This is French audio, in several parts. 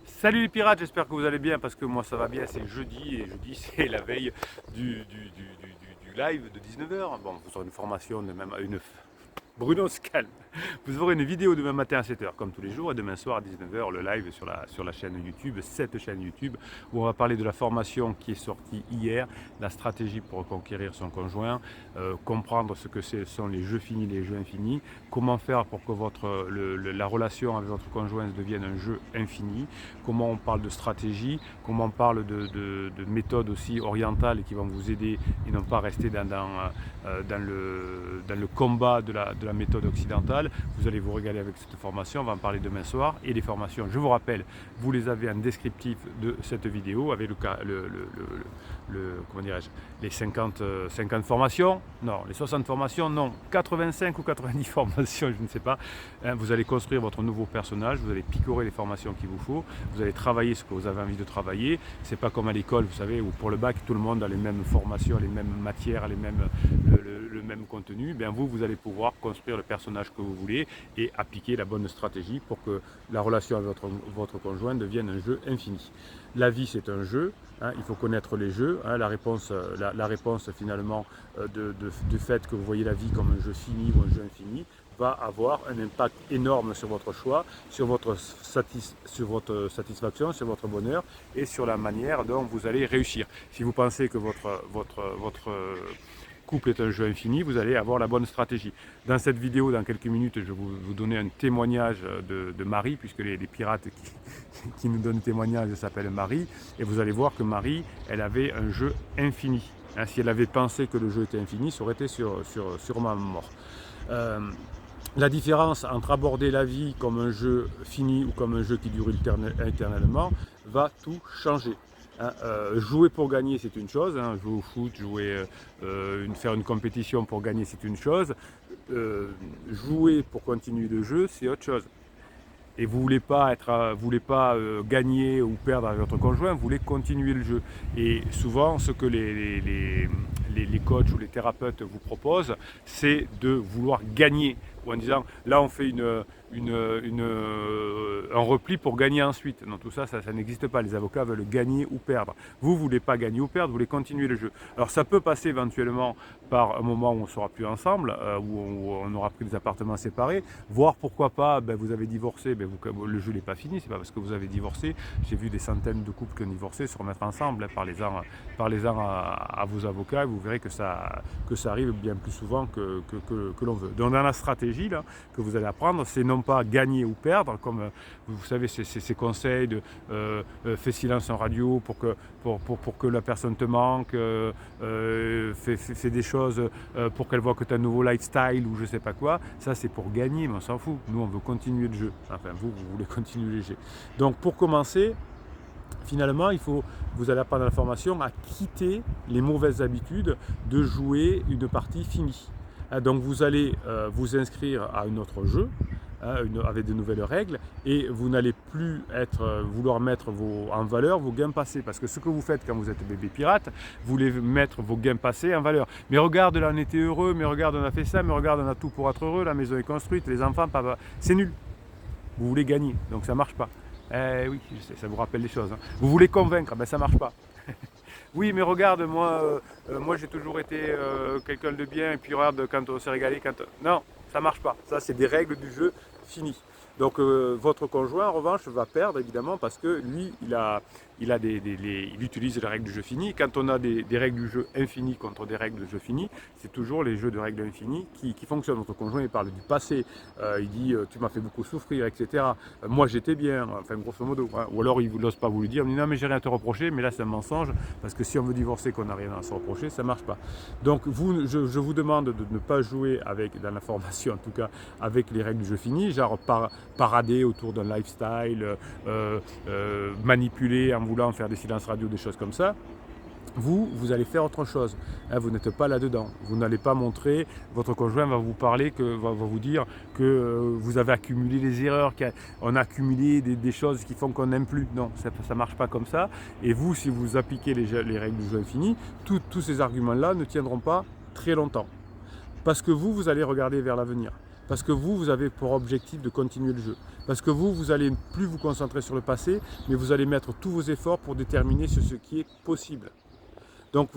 Salut les pirates, j'espère que vous allez bien parce que moi ça va bien, c'est jeudi et jeudi c'est la veille du live de 19h. Bon, vous aurez une formation de même à une... Bruno se calme. Vous aurez une vidéo demain matin à 7h comme tous les jours et demain soir à 19h le live sur la chaîne YouTube, cette chaîne YouTube où on va parler de la formation qui est sortie hier, la stratégie pour reconquérir son conjoint, comprendre ce que sont les jeux finis, les jeux infinis, comment faire pour que la relation avec votre conjoint devienne un jeu infini, comment on parle de stratégie, comment on parle de méthodes aussi orientales qui vont vous aider et non pas rester dans le combat de la méthode occidentale. Vous allez vous régaler avec cette formation, on va en parler demain soir. Et les formations, je vous rappelle, vous les avez en descriptif de cette vidéo avec comment dirais-je, les 50 formations, non, les 60 formations, non, 85 ou 90 formations, je ne sais pas. Vous allez construire votre nouveau personnage, vous allez picorer les formations qu'il vous faut, vous allez travailler ce que vous avez envie de travailler. C'est pas comme à l'école, vous savez, où pour le bac, tout le monde a les mêmes formations, les mêmes matières, le même contenu. Bien vous allez pouvoir construire le personnage que vous voulez et appliquer la bonne stratégie pour que la relation avec votre conjoint devienne un jeu infini. La vie, c'est un jeu, hein, il faut connaître les jeux. Hein, la réponse finalement du fait que vous voyez la vie comme un jeu fini ou un jeu infini va avoir un impact énorme sur votre choix, sur votre satisfaction, sur votre bonheur et sur la manière dont vous allez réussir. Si vous pensez que votre couple est un jeu infini, vous allez avoir la bonne stratégie. Dans cette vidéo, dans quelques minutes, je vais vous donner un témoignage de Marie, puisque les pirates qui nous donnent témoignage s'appellent Marie, et vous allez voir que Marie, elle avait un jeu infini. Hein, si elle avait pensé que le jeu était infini, ça aurait été sûrement mort. La différence entre aborder la vie comme un jeu fini ou comme un jeu qui dure éternellement va tout changer. Hein, jouer pour gagner, c'est une chose. Hein, jouer au foot, faire une compétition pour gagner, c'est une chose. Jouer pour continuer le jeu, c'est autre chose. Et vous voulez pas gagner ou perdre avec votre conjoint, vous voulez continuer le jeu. Et souvent, ce que les coachs ou les thérapeutes vous proposent, c'est de vouloir gagner. Ou en disant, là on fait un repli pour gagner ensuite. Non, tout ça, ça n'existe pas. Les avocats veulent gagner ou perdre. Vous ne voulez pas gagner ou perdre, vous voulez continuer le jeu. Alors ça peut passer éventuellement par un moment où on ne sera plus ensemble, où on aura pris des appartements séparés, voire pourquoi pas, vous avez divorcé, le jeu n'est pas fini, c'est pas parce que vous avez divorcé. J'ai vu des centaines de couples qui ont divorcé se remettre ensemble. Parlez-en à vos avocats et vous verrez que ça arrive bien plus souvent que l'on veut. Donc dans la stratégie là, que vous allez apprendre, c'est non pas gagner ou perdre, comme vous savez ces conseils de fais silence en radio pour que la personne te manque, fais des choses pour qu'elle voit que tu as un nouveau lifestyle ou je sais pas quoi. Ça c'est pour gagner, mais on s'en fout. Nous on veut continuer le jeu. Enfin vous voulez continuer le jeu. Donc pour commencer, finalement, vous allez apprendre la formation à quitter les mauvaises habitudes de jouer une partie finie. Donc vous allez vous inscrire à un autre jeu avec de nouvelles règles et vous n'allez plus vouloir mettre en valeur vos gains passés, parce que ce que vous faites quand vous êtes bébé pirate, vous voulez mettre vos gains passés en valeur. Mais regarde, là on était heureux, mais regarde on a fait ça, mais regarde on a tout pour être heureux, la maison est construite, les enfants, papa, c'est nul. Vous voulez gagner, donc ça marche pas. Oui, je sais, ça vous rappelle des choses. Hein. Vous voulez convaincre, ça marche pas. Oui, mais regarde, moi j'ai toujours été quelqu'un de bien, et puis regarde quand on s'est régalé, non, ça marche pas. Ça, c'est des règles du jeu finies. Donc votre conjoint, en revanche, va perdre évidemment parce que lui, il utilise les règles du jeu fini. Quand on a des règles du jeu infini contre des règles de jeu fini, c'est toujours les jeux de règles infinies qui fonctionnent. Votre conjoint, il parle du passé, il dit tu m'as fait beaucoup souffrir, etc. Moi j'étais bien, enfin grosso modo. Hein. Ou alors il n'ose pas vous le dire, il dit non mais j'ai rien à te reprocher, mais là c'est un mensonge, parce que si on veut divorcer qu'on n'a rien à se reprocher, ça ne marche pas. Donc je vous demande de ne pas jouer dans la formation en tout cas, avec les règles du jeu fini, genre parader autour d'un lifestyle, manipuler en voulant faire des silences radio, des choses comme ça. Vous allez faire autre chose. Hein, vous n'êtes pas là-dedans. Vous n'allez pas montrer, votre conjoint va vous parler, va vous dire que vous avez accumulé des erreurs, qu'on a accumulé des choses qui font qu'on n'aime plus. Non, ça ne marche pas comme ça. Et vous, si vous appliquez les règles du jeu infini, tous ces arguments-là ne tiendront pas très longtemps. Parce que vous allez regarder vers l'avenir. Parce que vous avez pour objectif de continuer le jeu. Parce que vous allez plus vous concentrer sur le passé, mais vous allez mettre tous vos efforts pour déterminer ce qui est possible. Donc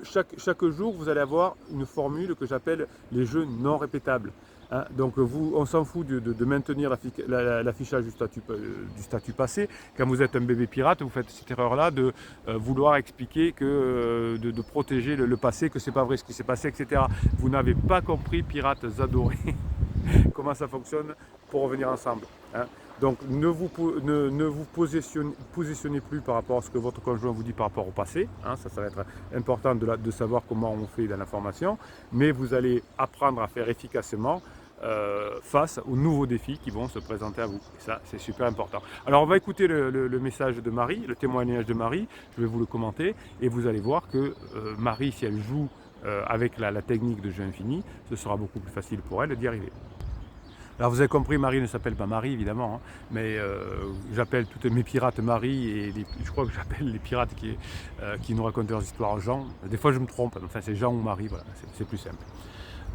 chaque jour, vous allez avoir une formule que j'appelle les jeux non répétables. Hein, donc on s'en fout de maintenir l'affichage du statut passé. Quand vous êtes un bébé pirate, vous faites cette erreur-là de vouloir expliquer de protéger le passé, que c'est pas vrai ce qui s'est passé, etc. Vous n'avez pas compris, pirates adorés, comment ça fonctionne pour revenir ensemble. Hein. Donc ne vous positionnez plus par rapport à ce que votre conjoint vous dit par rapport au passé. Hein, ça va être important de savoir comment on fait dans la formation. Mais vous allez apprendre à faire efficacement face aux nouveaux défis qui vont se présenter à vous. Et ça, c'est super important. Alors on va écouter le message de Marie, le témoignage de Marie. Je vais vous le commenter et vous allez voir que Marie, si elle joue avec la technique de jeu infini, ce sera beaucoup plus facile pour elle d'y arriver. Alors vous avez compris, Marie ne s'appelle pas Marie évidemment, hein, mais j'appelle toutes mes pirates Marie et je crois que j'appelle les pirates qui nous racontent leurs histoires Jean. Des fois je me trompe, enfin c'est Jean ou Marie, voilà, c'est plus simple.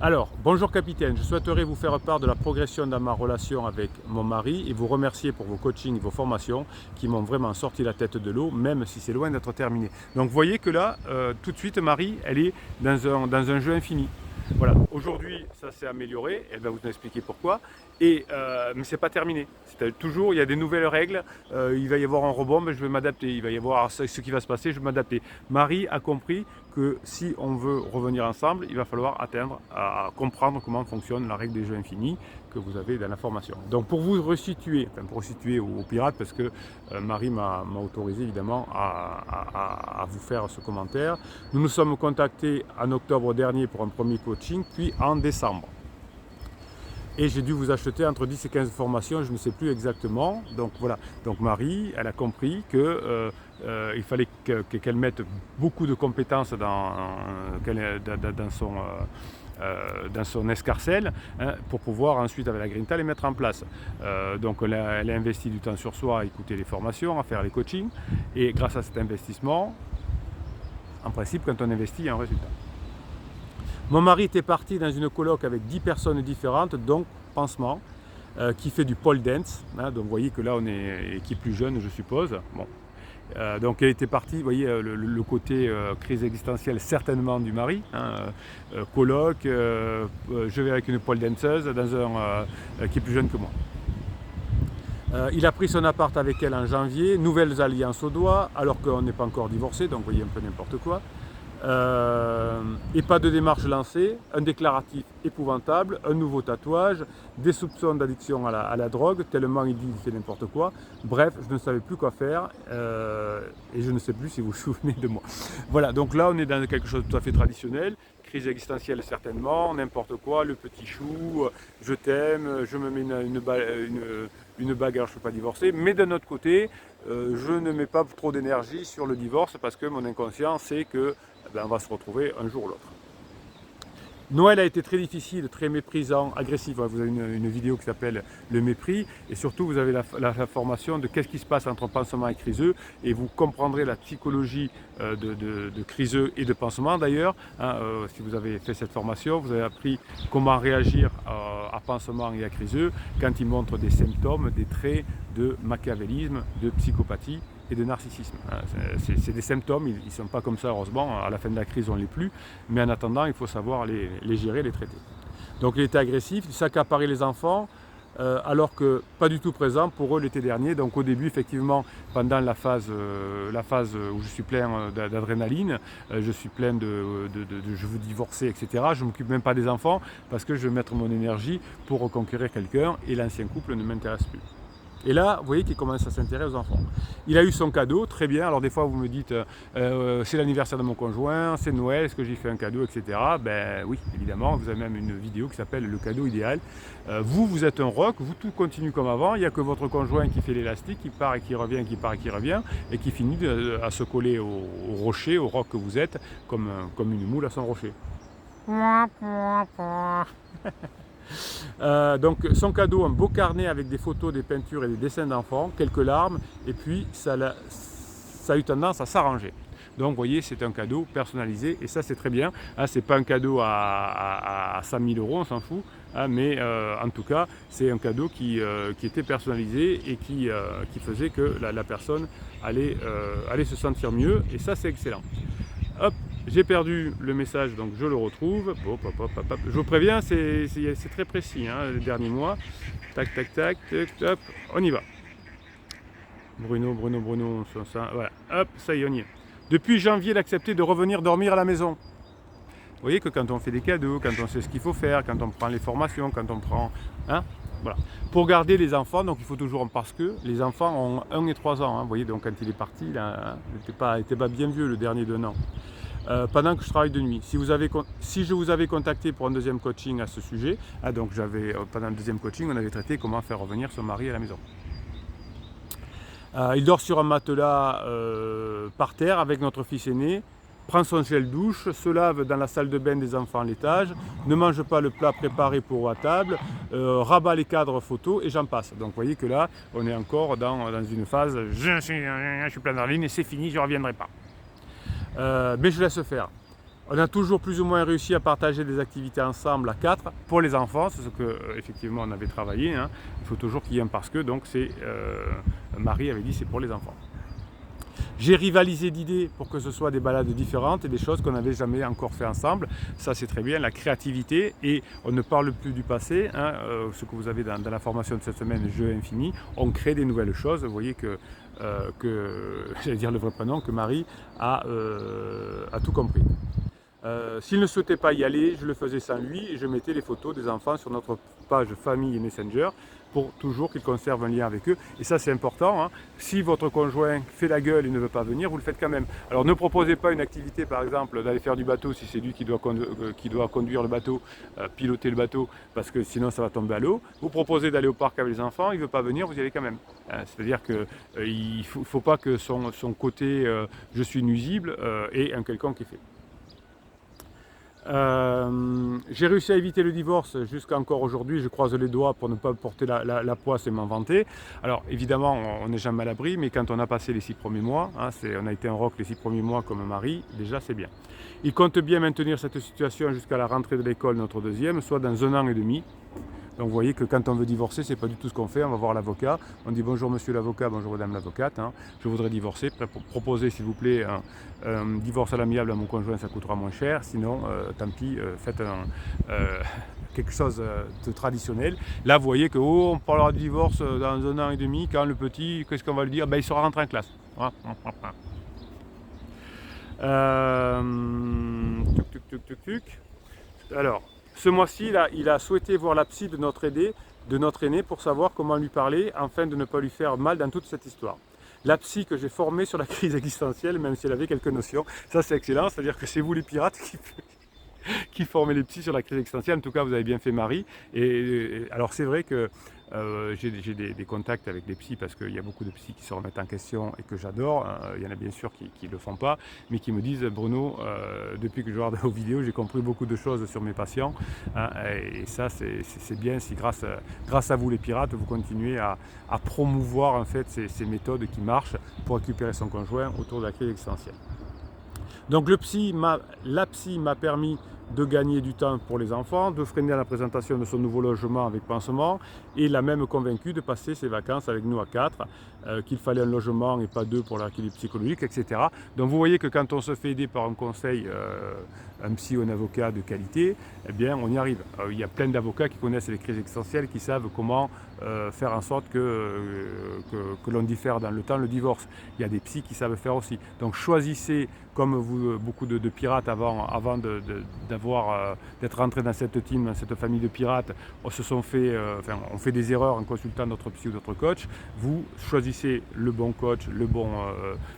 Alors, bonjour capitaine, je souhaiterais vous faire part de la progression dans ma relation avec mon mari et vous remercier pour vos coachings et vos formations qui m'ont vraiment sorti la tête de l'eau, même si c'est loin d'être terminé. Donc vous voyez que là, tout de suite, Marie, elle est dans un jeu infini. Voilà, aujourd'hui ça s'est amélioré, elle va vous expliquer pourquoi, mais c'est pas terminé. Toujours, il y a des nouvelles règles, il va y avoir un rebond, mais je vais m'adapter, il va y avoir ce qui va se passer, je vais m'adapter. Marie a compris que si on veut revenir ensemble, il va falloir à comprendre comment fonctionne la règle des jeux infinis que vous avez dans la formation. Donc pour vous resituer, aux pirates, parce que Marie m'a autorisé évidemment à vous faire ce commentaire. Nous nous sommes contactés en octobre dernier pour un premier coaching, puis en décembre. Et j'ai dû vous acheter entre 10 et 15 formations, je ne sais plus exactement. Donc voilà, donc Marie, elle a compris que il fallait qu'elle mette beaucoup de compétences dans son escarcelle, hein, pour pouvoir ensuite avec la Grinta les mettre en place. Donc elle a investi du temps sur soi à écouter les formations, à faire les coachings, et grâce à cet investissement, en principe quand on investit, il y a un résultat. Mon mari était parti dans une coloc avec 10 personnes différentes, donc pansement, qui fait du pole dance, hein, donc vous voyez que là on est qui est plus jeune je suppose. Bon. Donc elle était partie, vous voyez le côté crise existentielle certainement du mari, hein, coloc, je vais avec une pole danseuse qui est plus jeune que moi. Il a pris son appart avec elle en janvier, nouvelles alliances au doigt, alors qu'on n'est pas encore divorcé, donc vous voyez un peu n'importe quoi. Et pas de démarche lancée, un déclaratif épouvantable, un nouveau tatouage, des soupçons d'addiction à la drogue, tellement il dit qu'il fait n'importe quoi. Bref, je ne savais plus quoi faire et je ne sais plus si vous vous souvenez de moi. Voilà, donc là on est dans quelque chose de tout à fait traditionnel, crise existentielle certainement, n'importe quoi, le petit chou, je t'aime, je me mets une bague alors je ne peux pas divorcer, mais d'un autre côté, je ne mets pas trop d'énergie sur le divorce parce que mon inconscient sait que on va se retrouver un jour ou l'autre. Noël a été très difficile, très méprisant, agressif. Vous avez une vidéo qui s'appelle Le mépris et surtout vous avez la formation de qu'est-ce qui se passe entre pansement et criseux et vous comprendrez la psychologie de criseux et de pansement d'ailleurs. Hein, si vous avez fait cette formation, vous avez appris comment réagir à pansement et à criseux quand ils montrent des symptômes, des traits de machiavélisme, de psychopathie et de narcissisme. C'est des symptômes, ils ne sont pas comme ça heureusement, à la fin de la crise on ne l'est plus, mais en attendant il faut savoir les gérer, les traiter. Donc il était agressif, il s'accaparait les enfants, alors que pas du tout présent pour eux l'été dernier. Donc au début effectivement pendant la phase où je suis plein d'adrénaline, je suis plein de je veux divorcer, etc. Je ne m'occupe même pas des enfants parce que je veux mettre mon énergie pour reconquérir quelqu'un et l'ancien couple ne m'intéresse plus. Et là, vous voyez qu'il commence à s'intéresser aux enfants. Il a eu son cadeau, très bien. Alors des fois, vous me dites, c'est l'anniversaire de mon conjoint, c'est Noël, est-ce que j'ai fait un cadeau, etc. Ben oui, évidemment, vous avez même une vidéo qui s'appelle Le cadeau idéal. Vous êtes un roc, vous tout continue comme avant, il n'y a que votre conjoint qui fait l'élastique, qui part et qui revient, qui part et qui revient, et qui finit à se coller au rocher, au roc que vous êtes, comme une moule à son rocher. Donc son cadeau, un beau carnet avec des photos, des peintures et des dessins d'enfants, quelques larmes, et puis ça a eu tendance à s'arranger. Donc vous voyez, c'est un cadeau personnalisé et ça c'est très bien. Hein, c'est pas un cadeau à 100 000 €, on s'en fout. hein, mais en tout cas, c'est un cadeau qui était personnalisé et qui faisait que la personne allait se sentir mieux, et ça c'est excellent. Hop, j'ai perdu le message, donc je le retrouve. Hop, hop, hop, hop, hop. Je vous préviens, c'est très précis, hein, les derniers mois. Tac, tac, tac, tac, hop, on y va. Bruno, ça, voilà, hop, ça y est, on y est. Depuis janvier, il a accepté de revenir dormir à la maison. Vous voyez que quand on fait des cadeaux, quand on sait ce qu'il faut faire, quand on prend les formations, quand on prend... Hein, voilà. Pour garder les enfants, donc il faut toujours... Parce que les enfants ont 1 et 3 ans. Hein, vous voyez, donc quand il est parti, là, il n'était pas bien vieux, le dernier de 1 an. Pendant que je travaille de nuit. Si je vous avais contacté pour un deuxième coaching à ce sujet, hein, donc pendant le deuxième coaching, on avait traité comment faire revenir son mari à la maison. Il dort sur un matelas par terre avec notre fils aîné, prend son gel douche, se lave dans la salle de bain des enfants à l'étage, ne mange pas le plat préparé pour à table, rabat les cadres photos et j'en passe. Donc vous voyez que là, on est encore dans une phase « je suis plein en ligne et c'est fini, je ne reviendrai pas ». Mais je laisse faire. On a toujours plus ou moins réussi à partager des activités ensemble à 4 pour les enfants, c'est ce que effectivement on avait travaillé. Hein. Il faut toujours qu'il y ait un parce que, donc Marie avait dit c'est pour les enfants. J'ai rivalisé d'idées pour que ce soit des balades différentes et des choses qu'on n'avait jamais encore fait ensemble. Ça c'est très bien, la créativité, et on ne parle plus du passé. Hein, ce que vous avez dans la formation de cette semaine, Jeu infini, on crée des nouvelles choses. Vous voyez que j'allais dire le vrai prénom, que Marie a tout compris. S'il ne souhaitait pas y aller, je le faisais sans lui et je mettais les photos des enfants sur notre page famille et Messenger pour toujours qu'ils conservent un lien avec eux. Et ça c'est important, hein. Si votre conjoint fait la gueule et ne veut pas venir, vous le faites quand même. Alors ne proposez pas une activité, par exemple d'aller faire du bateau si c'est lui qui doit conduire le bateau, piloter le bateau, parce que sinon ça va tomber à l'eau. Vous proposez d'aller au parc avec les enfants, il ne veut pas venir, vous y allez quand même. C'est-à-dire qu'il ne faut pas que son côté je suis nuisible ait un quelconque effet. J'ai réussi à éviter le divorce jusqu'à encore aujourd'hui, je croise les doigts pour ne pas porter la poisse et m'en vanter. Alors évidemment on n'est jamais à l'abri, mais quand on a passé les 6 premiers mois, hein, on a été en rock les 6 premiers mois comme mari, déjà c'est bien. Il compte bien maintenir cette situation jusqu'à la rentrée de l'école, notre deuxième, soit dans 1 an et demi. Donc vous voyez que quand on veut divorcer, c'est pas du tout ce qu'on fait, on va voir l'avocat, on dit bonjour monsieur l'avocat, bonjour madame l'avocate, hein, je voudrais divorcer, proposez s'il vous plaît un divorce à l'amiable à mon conjoint, ça coûtera moins cher, sinon tant pis, faites quelque chose de traditionnel. Là vous voyez que on parlera de divorce dans 1 an et demi, quand le petit, qu'est-ce qu'on va lui dire, il sera rentré en classe. Alors, ce mois-ci, il a souhaité voir la psy de notre aîné pour savoir comment lui parler, afin de ne pas lui faire mal dans toute cette histoire. La psy que j'ai formée sur la crise existentielle, même si elle avait quelques notions, ça c'est excellent, c'est-à-dire que c'est vous les pirates qui formez les psys sur la crise existentielle. En tout cas, vous avez bien fait Marie. Et alors c'est vrai que j'ai des contacts avec des psys, parce qu'il y a beaucoup de psys qui se remettent en question et que j'adore. Il y en a bien sûr qui ne le font pas, mais qui me disent Bruno, depuis que je regarde vos vidéos, j'ai compris beaucoup de choses sur mes patients. Hein, et ça c'est bien si grâce à vous les pirates, vous continuez à promouvoir en fait ces méthodes qui marchent pour récupérer son conjoint autour de la crise existentielle. Donc la psy m'a permis de gagner du temps pour les enfants, de freiner à la présentation de son nouveau logement avec pansement, et l'a même convaincu de passer ses vacances avec nous à 4, qu'il fallait un logement et pas 2 pour l'équilibre psychologique, etc. Donc vous voyez que quand on se fait aider par un conseil, un psy ou un avocat de qualité, eh bien on y arrive. Il y a plein d'avocats qui connaissent les crises existentielles, qui savent comment faire en sorte que l'on diffère dans le temps le divorce. Il y a des psys qui savent faire aussi. Donc choisissez, comme vous, beaucoup de pirates avant d'être rentrés dans cette team, dans cette famille de pirates, on fait des erreurs en consultant notre psy ou notre coach. Vous choisissez le bon coach,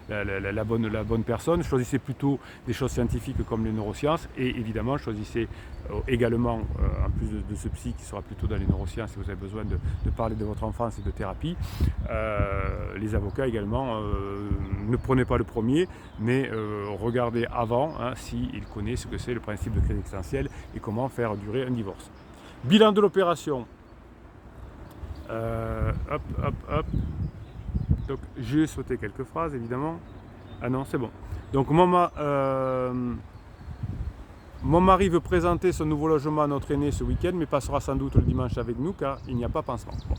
la bonne personne. Choisissez plutôt des choses scientifiques comme les neurosciences, et évidemment choisissez également, en plus de ce psy qui sera plutôt dans les neurosciences si vous avez besoin de parler de votre enfance et de thérapie, les avocats également. Ne prenez pas le premier, mais regardez avant s'il connaît ce que c'est le principe de crise existentielle et comment faire durer un divorce. Bilan de l'opération. Donc j'ai sauté quelques phrases évidemment. Ah non, c'est bon. Donc Mon mari veut présenter son nouveau logement à notre aîné ce week-end, mais passera sans doute le dimanche avec nous car il n'y a pas pansement. Bon.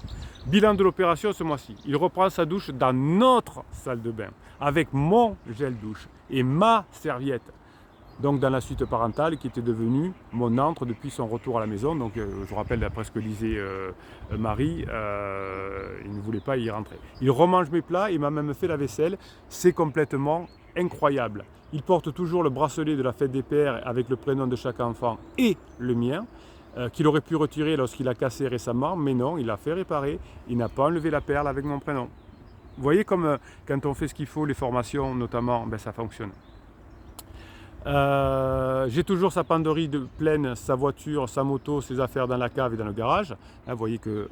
Bilan de l'opération ce mois-ci. Il reprend sa douche dans notre salle de bain, avec mon gel douche et ma serviette. Donc dans la suite parentale qui était devenue mon antre depuis son retour à la maison. Donc je vous rappelle, d'après ce que disait Marie, il ne voulait pas y rentrer. Il remange mes plats, il m'a même fait la vaisselle. C'est complètement incroyable. Il porte toujours le bracelet de la fête des pères avec le prénom de chaque enfant et le mien, qu'il aurait pu retirer lorsqu'il a cassé récemment, mais non, il l'a fait réparer. Il n'a pas enlevé la perle avec mon prénom. Vous voyez comme quand on fait ce qu'il faut, les formations notamment, ben, ça fonctionne. J'ai toujours sa penderie pleine, sa voiture, sa moto, ses affaires dans la cave et dans le garage. Vous voyez que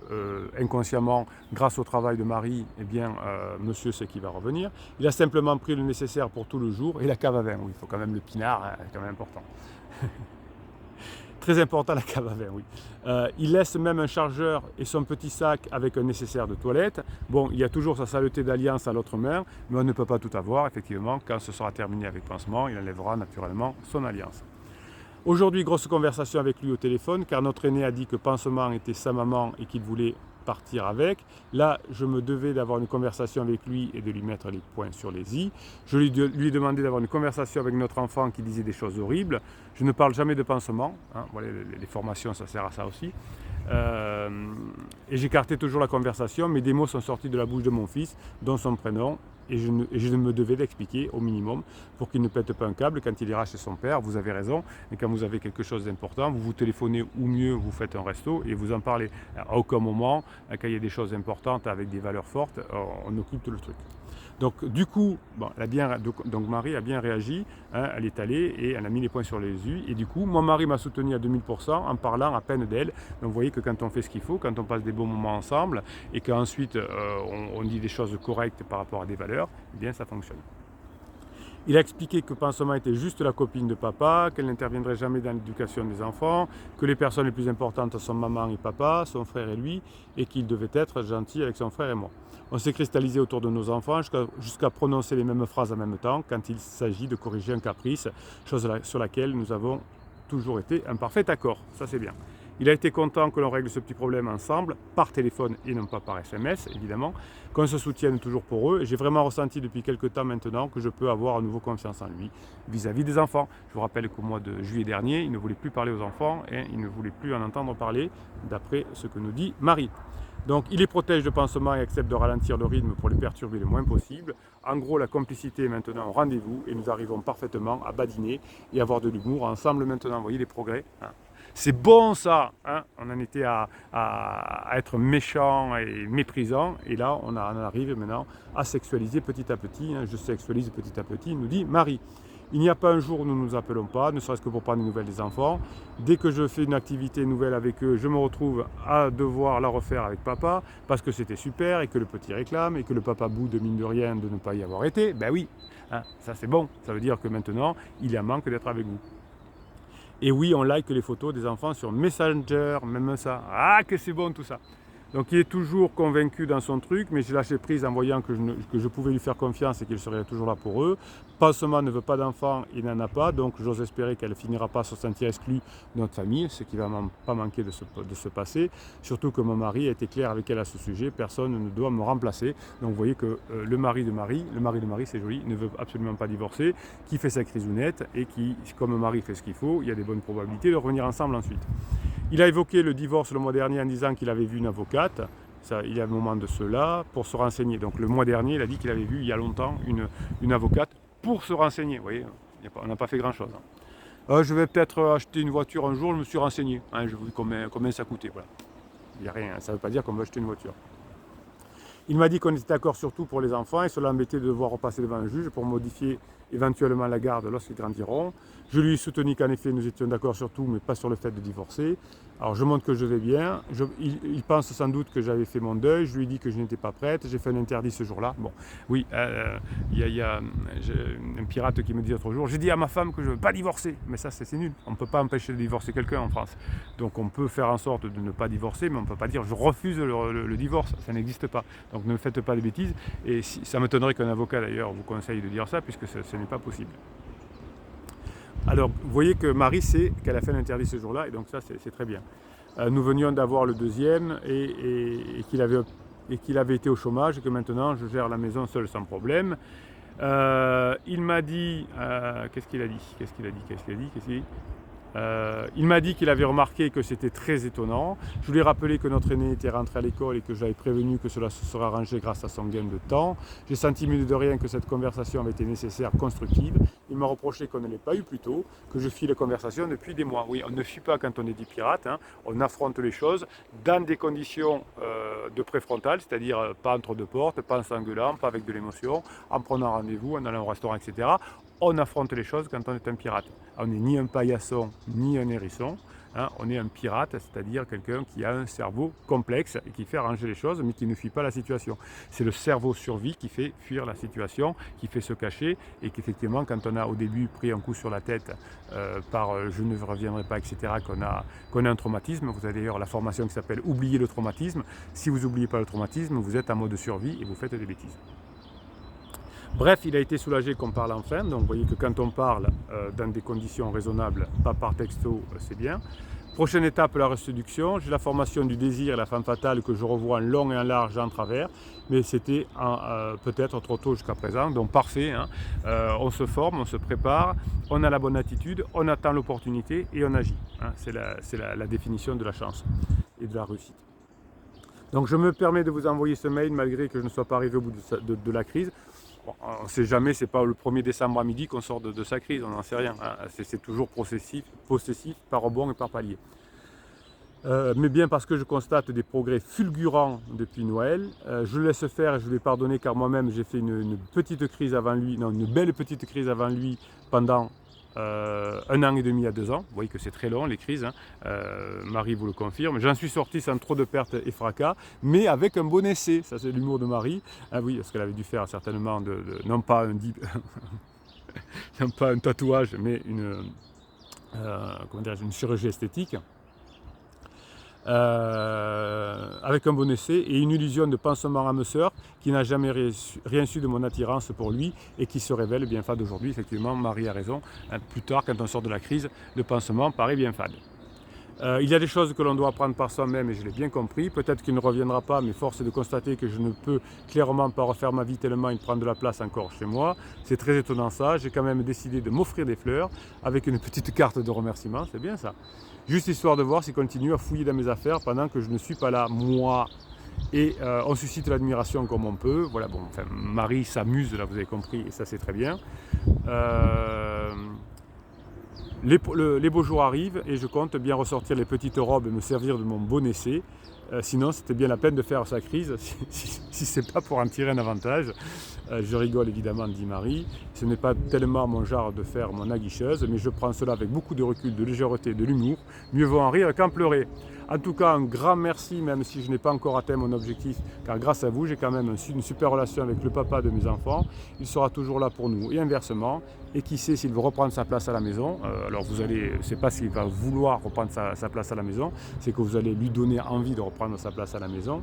inconsciemment, grâce au travail de Marie, eh bien, monsieur sait qu'il va revenir. Il a simplement pris le nécessaire pour tout le jour et la cave à vin. Oui, il faut quand même le pinard, hein, c'est quand même important. Très important la cave à vin, oui. Il laisse même un chargeur et son petit sac avec un nécessaire de toilette. Bon, il y a toujours sa saleté d'alliance à l'autre main, mais on ne peut pas tout avoir, effectivement. Quand ce sera terminé avec pansement, il enlèvera naturellement son alliance. Aujourd'hui, grosse conversation avec lui au téléphone, car notre aîné a dit que pansement était sa maman et qu'il voulait partir avec. Là, je me devais d'avoir une conversation avec lui et de lui mettre les points sur les i. Je lui ai demandé d'avoir une conversation avec notre enfant qui disait des choses horribles. Je ne parle jamais de pansement. Hein. Voilà, les formations, ça sert à ça aussi. Et j'écartais toujours la conversation, mais des mots sont sortis de la bouche de mon fils, dont son prénom, et je me devais d'expliquer au minimum pour qu'il ne pète pas un câble quand il ira chez son père. Vous avez raison, et quand vous avez quelque chose d'important, vous vous téléphonez ou mieux, vous faites un resto et vous en parlez. À aucun moment, quand il y a des choses importantes avec des valeurs fortes, on occupe le truc. Donc du coup, bon, donc Marie a bien réagi, hein, elle est allée et elle a mis les points sur les i. Et du coup, mon mari m'a soutenu à 2000% en parlant à peine d'elle. Donc vous voyez que quand on fait ce qu'il faut, quand on passe des bons moments ensemble et qu'ensuite on dit des choses correctes par rapport à des valeurs, eh bien ça fonctionne. Il a expliqué que pansement était juste la copine de papa, qu'elle n'interviendrait jamais dans l'éducation des enfants, que les personnes les plus importantes sont maman et papa, son frère et lui, et qu'il devait être gentil avec son frère et moi. On s'est cristallisé autour de nos enfants jusqu'à prononcer les mêmes phrases en même temps quand il s'agit de corriger un caprice, chose sur laquelle nous avons toujours été en parfait accord. Ça c'est bien. Il a été content que l'on règle ce petit problème ensemble, par téléphone et non pas par SMS, évidemment, qu'on se soutienne toujours pour eux. Et j'ai vraiment ressenti depuis quelques temps maintenant que je peux avoir à nouveau confiance en lui vis-à-vis des enfants. Je vous rappelle qu'au mois de juillet dernier, il ne voulait plus parler aux enfants et il ne voulait plus en entendre parler, d'après ce que nous dit Marie. Donc il les protège de pansement et accepte de ralentir le rythme pour les perturber le moins possible. En gros, la complicité est maintenant au rendez-vous et nous arrivons parfaitement à badiner et avoir de l'humour ensemble maintenant. Vous voyez les progrès, hein. C'est bon ça, hein. On en était à être méchant et méprisant, et là on arrive maintenant à sexualiser petit à petit, hein. Je sexualise petit à petit, nous dit Marie. Il n'y a pas un jour où nous ne nous appelons pas, ne serait-ce que pour prendre des nouvelles des enfants. Dès que je fais une activité nouvelle avec eux, je me retrouve à devoir la refaire avec papa, parce que c'était super, et que le petit réclame, et que le papa boude mine de rien de ne pas y avoir été. Ben oui, hein, ça c'est bon, ça veut dire que maintenant, il y a manque d'être avec vous. Et oui, on like les photos des enfants sur Messenger, même ça. Ah, que c'est bon tout ça. Donc il est toujours convaincu dans son truc, mais j'ai lâché prise en voyant que je pouvais lui faire confiance et qu'il serait toujours là pour eux. Pansement ne veut pas d'enfant, il n'en a pas, donc j'ose espérer qu'elle ne finira pas se sentir exclue de notre famille, ce qui ne va pas manquer de se passer. Surtout que mon mari a été clair avec elle à ce sujet, personne ne doit me remplacer. Donc vous voyez que le mari de Marie c'est joli, ne veut absolument pas divorcer, qui fait sa crisounette et qui, comme Marie fait ce qu'il faut, il y a des bonnes probabilités de revenir ensemble ensuite. Il a évoqué le divorce le mois dernier en disant qu'il avait vu une avocate. Ça, il y a un moment de cela pour se renseigner. Donc le mois dernier, il a dit qu'il avait vu il y a longtemps une avocate pour se renseigner. Vous voyez, on n'a pas fait grand-chose. Je vais peut-être acheter une voiture un jour, je me suis renseigné. Hein, je vous dis combien ça coûtait. Voilà. Il n'y a rien, ça ne veut pas dire qu'on va acheter une voiture. Il m'a dit qu'on était d'accord surtout pour les enfants et cela m'embêtait de devoir repasser devant un juge pour modifier éventuellement la garde lorsqu'ils grandiront. Je lui ai soutenu qu'en effet nous étions d'accord sur tout, mais pas sur le fait de divorcer. Alors je montre que je vais bien. Il pense sans doute que j'avais fait mon deuil. Je lui ai dit que je n'étais pas prête. J'ai fait un interdit ce jour-là. Bon, oui, il y a un pirate qui me dit l'autre jour, j'ai dit à ma femme que je ne veux pas divorcer. Mais ça c'est nul. On ne peut pas empêcher de divorcer quelqu'un en France. Donc on peut faire en sorte de ne pas divorcer, mais on ne peut pas dire je refuse le divorce. Ça n'existe pas. Donc ne faites pas de bêtises. Et ça m'étonnerait qu'un avocat d'ailleurs vous conseille de dire ça, puisque ce n'est pas possible. Alors, vous voyez que Marie sait qu'elle a fait l'interdit ce jour-là, et donc ça, c'est très bien. Nous venions d'avoir le deuxième, et qu'il avait été au chômage, et que maintenant, je gère la maison seul sans problème. Il m'a dit, qu'est-ce qu'il a dit? Il m'a dit qu'il avait remarqué que c'était très étonnant. Je lui ai rappelé que notre aîné était rentré à l'école et que j'avais prévenu que cela se serait arrangé grâce à son gain de temps. J'ai senti mieux de rien que cette conversation avait été nécessaire, constructive. Il m'a reproché qu'on ne l'ait pas eu plus tôt, que je fuis les conversations depuis des mois. Oui, on ne fuit pas quand on est des pirates, hein. On affronte les choses dans des conditions de préfrontal, c'est-à-dire pas entre deux portes, pas en s'engueulant, pas avec de l'émotion, en prenant rendez-vous, en allant au restaurant, etc. On affronte les choses quand on est un pirate. On n'est ni un paillasson, ni un hérisson, hein. On est un pirate, c'est-à-dire quelqu'un qui a un cerveau complexe et qui fait arranger les choses, mais qui ne fuit pas la situation. C'est le cerveau survie qui fait fuir la situation, qui fait se cacher, et qu'effectivement, quand on a au début pris un coup sur la tête par je ne reviendrai pas, etc., qu'on a un traumatisme. Vous avez d'ailleurs la formation qui s'appelle oublier le traumatisme. Si vous n'oubliez pas le traumatisme, vous êtes en mode survie et vous faites des bêtises. Bref, il a été soulagé qu'on parle enfin, donc vous voyez que quand on parle dans des conditions raisonnables, pas par texto, c'est bien. Prochaine étape, la reséduction. J'ai la formation du désir et la femme fatale que je revois en long et en large et en travers, mais c'était peut-être trop tôt jusqu'à présent, donc parfait, hein. On se forme, on se prépare, on a la bonne attitude, on attend l'opportunité et on agit, hein. C'est la définition de la chance et de la réussite. Donc je me permets de vous envoyer ce mail malgré que je ne sois pas arrivé au bout de la crise. Bon, on ne sait jamais, c'est pas le 1er décembre à midi qu'on sort de sa crise, on n'en sait rien, hein. C'est toujours possessif, par rebond et par palier. Mais bien parce que je constate des progrès fulgurants depuis Noël, je le laisse faire et je lui ai pardonné car moi-même j'ai fait une petite crise avant lui, non, une belle petite crise avant lui pendant 1 an et demi à 2 ans. Vous voyez que c'est très long les crises, hein. Marie vous le confirme. J'en suis sorti sans trop de pertes et fracas, mais avec un bon essai. Ça c'est l'humour de Marie. Ah oui, parce qu'elle avait dû faire certainement non pas un non pas un tatouage, mais une chirurgie esthétique. Avec un bon essai et une illusion de pansement âme sœur qui n'a jamais rien su de mon attirance pour lui et qui se révèle bien fade aujourd'hui. Effectivement, Marie a raison. Plus tard, quand on sort de la crise, le pansement paraît bien fade. Il y a des choses que l'on doit apprendre par soi-même et je l'ai bien compris. Peut-être qu'il ne reviendra pas, mais force est de constater que je ne peux clairement pas refaire ma vie tellement il prend de la place encore chez moi. C'est très étonnant ça. J'ai quand même décidé de m'offrir des fleurs avec une petite carte de remerciement. C'est bien ça. Juste histoire de voir s'il continue à fouiller dans mes affaires pendant que je ne suis pas là, moi. Et on suscite l'admiration comme on peut. Voilà, bon, enfin, Marie s'amuse, là, vous avez compris, et ça c'est très bien. Les beaux jours arrivent et je compte bien ressortir les petites robes et me servir de mon bon essai. Sinon, c'était bien la peine de faire sa crise si ce n'est pas pour en tirer un avantage. Je rigole évidemment, dit Marie. Ce n'est pas tellement mon genre de faire mon aguicheuse, mais je prends cela avec beaucoup de recul, de légèreté, de l'humour. Mieux vaut en rire qu'en pleurer. En tout cas, un grand merci, même si je n'ai pas encore atteint mon objectif, car grâce à vous, j'ai quand même une super relation avec le papa de mes enfants. Il sera toujours là pour nous et inversement. Et qui sait s'il veut reprendre sa place à la maison. Alors vous allez, c'est pas s'il va vouloir reprendre sa place à la maison, c'est que vous allez lui donner envie de reprendre sa place à la maison.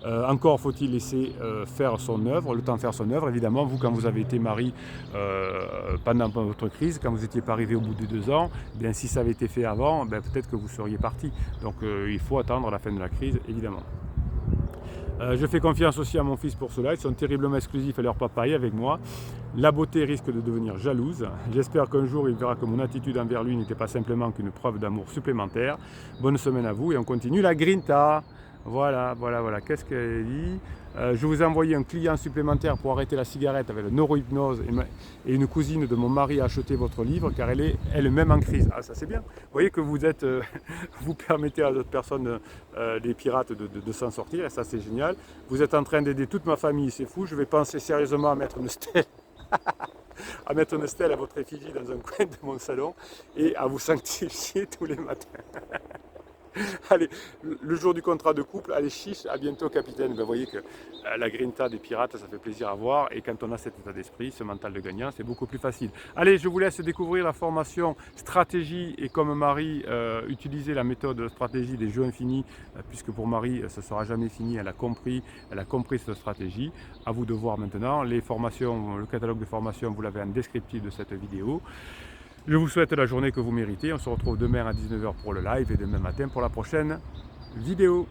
Encore faut-il laisser faire son œuvre, le temps de faire son œuvre. Évidemment, vous, quand vous avez été mari pendant votre crise, quand vous n'étiez pas arrivé au bout de 2 ans, bien, si ça avait été fait avant, ben, peut-être que vous seriez parti. Donc il faut attendre la fin de la crise, évidemment. Je fais confiance aussi à mon fils pour cela. Ils sont terriblement exclusifs à leur papa et avec moi. La beauté risque de devenir jalouse. J'espère qu'un jour il verra que mon attitude envers lui n'était pas simplement qu'une preuve d'amour supplémentaire. Bonne semaine à vous et on continue la grinta. Voilà. Qu'est-ce qu'elle dit ? Je vous ai envoyé un client supplémentaire pour arrêter la cigarette avec la neurohypnose et une cousine de mon mari a acheté votre livre car elle est elle-même en crise. Ah, ça c'est bien. Vous voyez que vous êtes, vous permettez à d'autres personnes, des pirates, de s'en sortir et ça c'est génial. Vous êtes en train d'aider toute ma famille, c'est fou. Je vais penser sérieusement à mettre une stèle. À mettre une stèle à votre effigie dans un coin de mon salon et à vous sanctifier tous les matins. Allez, le jour du contrat de couple, allez chiche, à bientôt capitaine. Vous voyez que la grinta des pirates, ça fait plaisir à voir et quand on a cet état d'esprit, ce mental de gagnant, c'est beaucoup plus facile. Allez, je vous laisse découvrir la formation stratégie et comme Marie, utiliser la méthode stratégie des jeux infinis, puisque pour Marie, ça ne sera jamais fini, elle a compris cette stratégie. À vous de voir maintenant, les formations, le catalogue de formations, vous l'avez en descriptif de cette vidéo. Je vous souhaite la journée que vous méritez. On se retrouve demain à 19 h pour le live et demain matin pour la prochaine vidéo.